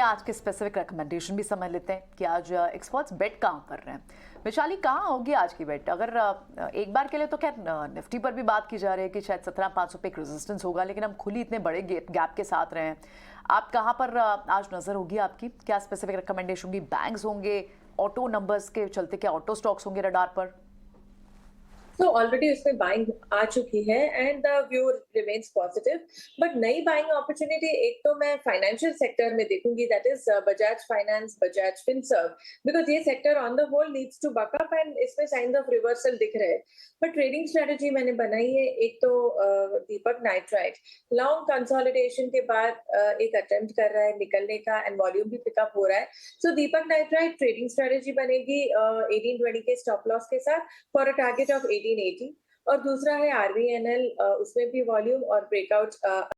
आज के specific recommendation भी समझ लेते हैं कि आज एक्सपर्ट्स बेट कहाँ कर रहे हैं। वैशाली, कहाँ होगी आज की बेट? अगर एक बार के लिए तो खैर निफ्टी पर भी बात की जा रही है कि शायद 17,500 पे एक रेजिस्टेंस होगा, लेकिन हम खुली इतने बड़े गैप के साथ रहे हैं। आप कहाँ पर आज नजर होगी आपकी? क्या स्पेसिफिक रिकमेंडेशन होगी? बैंक्स होंगे, ऑटो नंबर्स के चलते क्या ऑटो स्टॉक्स होंगे रडार पर? तो ऑलरेडी उसमें बाइंग आ चुकी है and the view remains positive, but नई बाइंग अपॉर्चुनिटी एक तो मैं फाइनेंशियल सेक्टर में देखूंगी, that is Bajaj Finance, Bajaj Finserv, because ये sector on the whole needs to buck up and इसमें साइंस ऑफ रिवर्सल दिख रहे हैं। बट ट्रेडिंग स्ट्रेटजी मैंने बनाई है, एक तो दीपक नाइट्राइट लॉन्ग कंसोलिडेशन के बाद एक अटेम्प्ट कर रहा है निकलने का एंड वॉल्यूम भी पिकअप हो रहा है। सो दीपक नाइट्राइट ट्रेडिंग स्ट्रेटजी बनेगी 1820 के स्टॉप लॉस के साथ फॉर अ टारगेट ऑफ 1880। और दूसरा है आरवीएनएल, उसमें भी वॉल्यूम और ब्रेकआउट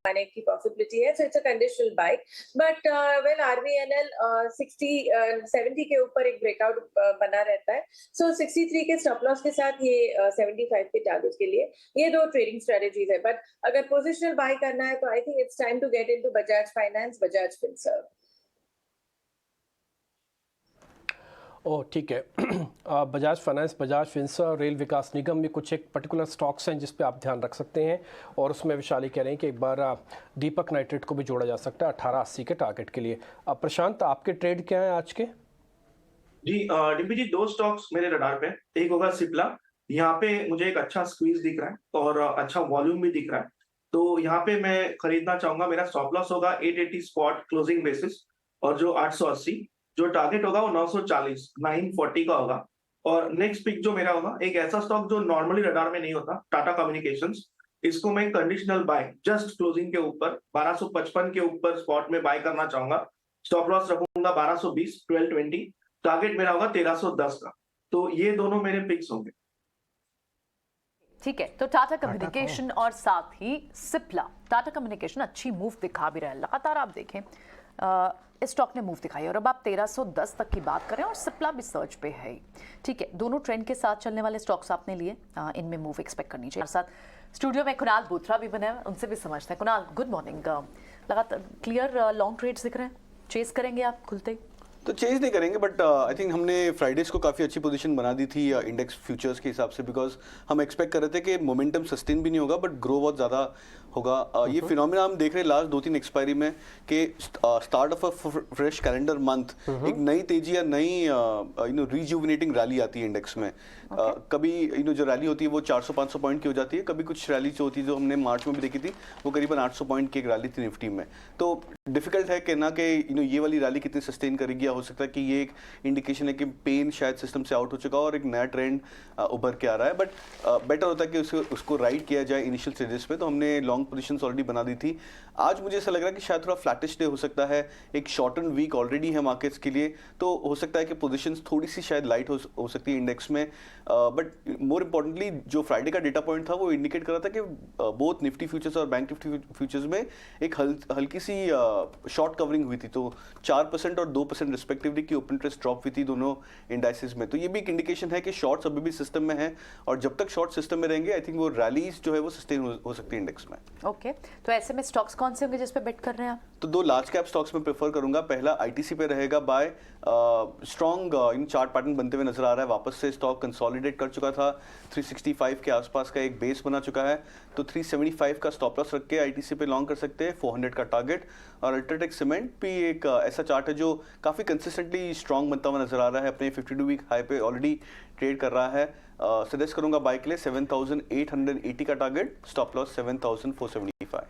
आने की पॉसिबिलिटी है, so it's a conditional buy. But well RVNL 70 के ऊपर एक ब्रेकआउट बना रहता है, सो 63 के स्टॉप लॉस के साथ ये 75 के टारगेट के लिए ये दो ट्रेडिंग स्ट्रेटजीज है। बट अगर पोजिशनल बाय करना है तो I think it's time to get into Bajaj Finance, Bajaj Finserv. Oh ठीक है। बजाज फाइनेंस, बजाज फिनसर्व, रेल विकास निगम में कुछ एक पर्टिकुलर स्टॉक्स हैं जिस पे आप ध्यान रख सकते हैं, और उसमें विशाली कह रहे हैं कि एक बार दीपक नाइट्रेट को भी जोड़ा जा सकता है 1880 के टारगेट के लिए। प्रशांत, आपके ट्रेड क्या है आज के? जी डिम्पी जी, दो स्टॉक्स मेरे रडार पे। एक होगा सिप्ला, यहाँ पे मुझे एक अच्छा स्क्वीज दिख रहा है और अच्छा वॉल्यूम भी दिख रहा है, तो यहाँ पे मैं खरीदना चाहूंगा। मेरा स्टॉप लॉस होगा 880 स्पॉट क्लोजिंग बेसिस, और जो 880 जो टारगेट होगा वो 940 940 का होगा। और नेक्स्ट पिक जो मेरा होगा, एक ऐसा स्टॉक जो नॉर्मली रडार में नहीं होता, टाटा कम्युनिकेशंस। इसको मैं कंडीशनल बाय जस्ट क्लोजिंग के ऊपर 1255 के ऊपर स्पॉट में बाय करना चाहूंगा। स्टॉप लॉस रखूंगा 1220 1220, टारगेट मेरा होगा 1310 का। तो ये दोनों मेरे पिक्स होंगे। ठीक है, तो टाटा कम्युनिकेशन और साथ ही सिप्ला। टाटा कम्युनिकेशन अच्छी मूव दिखा भी रहा है लगातार, आप देखें इस स्टॉक ने मूव दिखाई और अब आप 1310 तक की बात करें, और सिप्ला भी सर्च पे है। ठीक है, दोनों ट्रेंड के साथ चलने वाले स्टॉक्स आपने लिए, इनमें मूव एक्सपेक्ट करनी चाहिए। साथ स्टूडियो में कुणाल बोथरा भी बने हैं, उनसे भी समझते हैं। Kunal, good morning. लगातार क्लियर लॉन्ग ट्रेड्स दिख रहे हैं, चेस करेंगे आप खुलते ही? तो चेंज नहीं करेंगे, बट आई थिंक हमने फ्राइडेज को काफ़ी अच्छी पोजीशन बना दी थी इंडेक्स फ्यूचर्स के हिसाब से, बिकॉज हम एक्सपेक्ट कर रहे थे कि मोमेंटम सस्टेन भी नहीं होगा बट ग्रो बहुत ज़्यादा होगा। ये फिनोमिना हम देख रहे हैं लास्ट 2-3 एक्सपायरी में कि start of a fresh calendar month एक नई तेजी या नई रिजुविनेटिंग रैली आती है इंडेक्स में। कभी जो रैली होती है वो 400-500 पॉइंट की हो जाती है, कभी कुछ रैली जो होती है जो हमने मार्च में भी देखी थी वो करीबन 800 पॉइंट की एक रैली थी निफ्टी में। तो डिफिकल्ट है कहना कि ये वाली रैली कितनी सस्टेन करेगी, या हो सकता है कि ये एक इंडिकेशन है कि पेन शायद सिस्टम से आउट हो चुका और एक नया ट्रेंड उभर के आ रहा है। बट बेटर होता है कि उसको राइड किया जाए इनिशियल स्टेजेस पे। तो हमने लॉन्ग पोजीशंस ऑलरेडी बना दी थी। आज मुझे ऐसा लग रहा है कि शायद थोड़ा फ्लैटिश डे हो सकता है, एक शॉर्टन वीक ऑलरेडी है मार्केट्स के लिए, तो हो सकता है कि पोजीशंस थोड़ी सी शायद लाइट हो सकती है इंडेक्स में। बट मोर इंपॉर्टेंटली जो फ्राइडे का डेटा पॉइंट था वो इंडिकेट कर रहा था कि बोथ निफ्टी फ्यूचर्स और बैंक निफ्टी फ्यूचर्स में एक हल्की सी शॉर्ट कवरिंग हुई थी, तो 4% और 2% रिस्पेक्टिवली की ओपन इंटरेस्ट ड्रॉप हुई थी दोनों इंडाइसेस में। तो ये भी एक इंडिकेशन है कि शॉर्ट्स अभी भी सिस्टम में है, और जब तक शॉर्ट सिस्टम में रहेंगे आई थिंक वो रैलीज जो है वो सस्टेन हो सकती है इंडेक्स में। ओके, तो ऐसे में स्टॉक्स कौन से होंगे जिस पे बेट कर रहे हैं आप? तो 2 लार्ज कैप स्टॉक्स में प्रेफर करूंगा। पहला आईटीसी पे रहेगा buy, strong in chart pattern बनते हुए नजर आ रहा है। वापस से स्टॉक कंसोलिडेट कर चुका था, 365 के आसपास का एक बेस बना चुका है, तो 375 का स्टॉप लॉस रख के आईटीसी पे लॉन्ग कर सकते हैं, 400 का टारगेट। और अल्ट्राटेक सीमेंट भी एक ऐसा चार्ट है जो काफ़ी कंसिस्टेंटली स्ट्रॉन्ग बनता हुआ नजर आ रहा है, अपने 52 वीक हाई पे ऑलरेडी ट्रेड कर रहा है। सजेस्ट करूंगा बाय के लिए 7880 का टारगेट, स्टॉप लॉस 7475।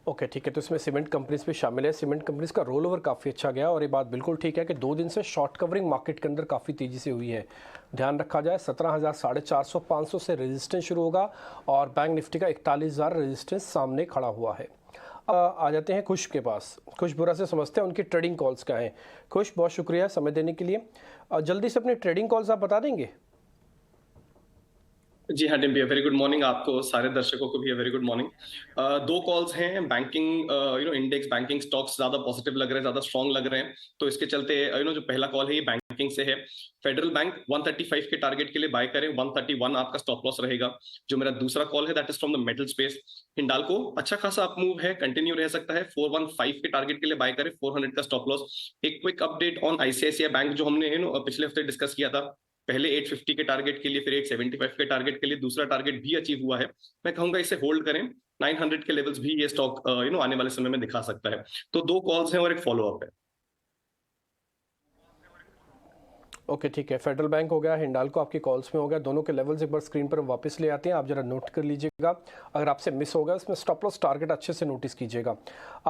ओके ठीक है, तो इसमें सीमेंट कंपनीज भी शामिल है। सीमेंट कंपनीज का रोल ओवर काफ़ी अच्छा गया, और ये बात बिल्कुल ठीक है कि 2 दिन से शॉर्ट कवरिंग मार्केट के अंदर काफ़ी तेज़ी से हुई है। ध्यान रखा जाए 17,450 500 से रेजिस्टेंस शुरू होगा, और बैंक निफ्टी का 41,000 रेजिस्टेंस सामने खड़ा हुआ है। अब आ जाते हैं खुश के पास। खुश बुरा से समझते हैं उनकी ट्रेडिंग कॉल्स क्या हैं। खुश, बहुत शुक्रिया समय देने के लिए। जल्दी से अपनी ट्रेडिंग कॉल्स आप बता देंगे? जी हाँ डिम्पी, वेरी गुड मॉर्निंग आपको, सारे दर्शकों को भी वेरी गुड मॉर्निंग। दो कॉल्स हैं, बैंकिंग इंडेक्स बैंकिंग स्टॉक्स ज्यादा पॉजिटिव लग रहे हैं, ज्यादा स्ट्रांग लग रहे हैं, तो इसके चलते जो पहला कॉल है ये बैंकिंग से है। फेडरल बैंक 135 के टारगेट के लिए बाय करें, 131 आपका स्टॉप लॉस रहेगा। जो मेरा दूसरा कॉल है that is from the metal space, Hindalco अच्छा खासा अप मूव है, कंटिन्यू रह सकता है, 415 के टारगेट के लिए बाय करें, 400 का स्टॉप लॉस। एक quick update on ICICI bank जो हमने पिछले हफ्ते डिस्कस किया था, पहले 850 के टारगेट के लिए, फिर 875 के टारगेट के लिए, दूसरा टारगेट भी अचीव हुआ है। मैं कहूंगा इसे होल्ड करें, 900 के लेवल्स भी ये स्टॉक आने वाले समय में दिखा सकता है। तो दो कॉल्स हैं और एक फॉलोअप है। ओके ठीक है, फेडरल बैंक हो गया, हिंडाल्को आपकी कॉल्स में हो गया, दोनों के लेवल्स एक बार स्क्रीन पर वापस ले आते हैं, आप जरा नोट कर लीजिएगा, अगर आपसे मिस होगा इसमें स्टॉप लॉस टारगेट अच्छे से नोटिस कीजिएगा। आगे